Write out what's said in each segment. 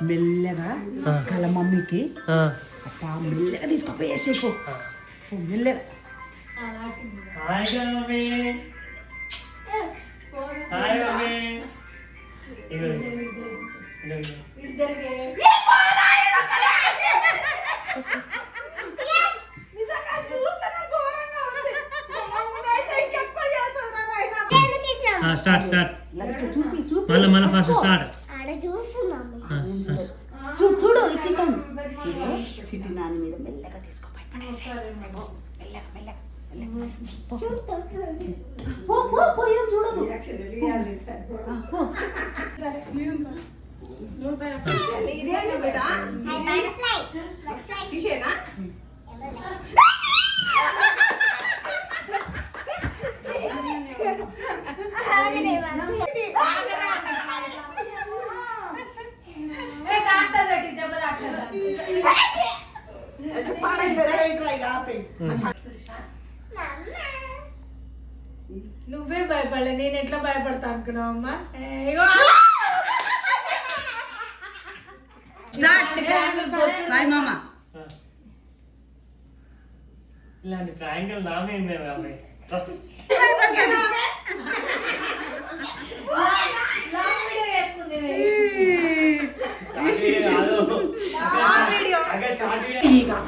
మెల్లగా కల మమ్మీకి అప్ప మెల్లగా తీసుకోపోయేసేపు మెల్లగా. స్టార్ట్ స్టార్ట్ మళ్ళీ ఫస్ట్ స్టార్ట్. చూడు సిటీ నాని మీద మెల్లగా తీసుకోపోయి మెల్లగా మెల్లగా చూడదు. నువ్వే భయపడలే, నేను ఎట్లా భయపడతా అనుకున్నావు అమ్మా. ఇలాంటి ప్రాంకులు నామైందే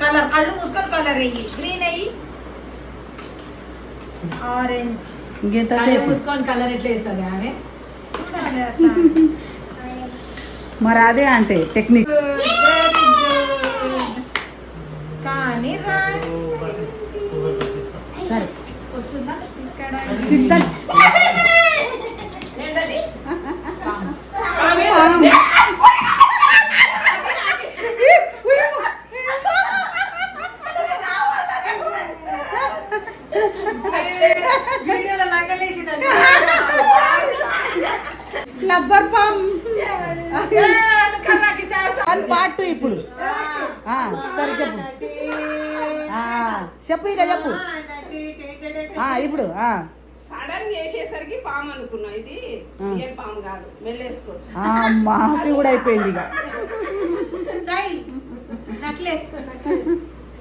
కలర్ కళ్ళు మూసుకొని కలర్ అయ్యి గ్రీన్ అయ్యి ఆరెంజ్ మూసుకొని కలర్ ఎట్లా వేస్తుంది ఆమె. మరి అదే అంటే టెక్నిక్. కానీ సరే వస్తుందా ఇక్కడ లబ్బర్ పామ్ పార్ట్ 2 ఇప్పుడు. సరే చెప్పు చెప్పు ఇక చెప్పు ఇప్పుడు. సడన్ చేసేసరికి పాము అనుకున్నా, ఇది రియల్ పాము కాదు, మెల్లేసుకోవచ్చు. మాకి కూడా అయిపోయింది ఇక. నక్లెస్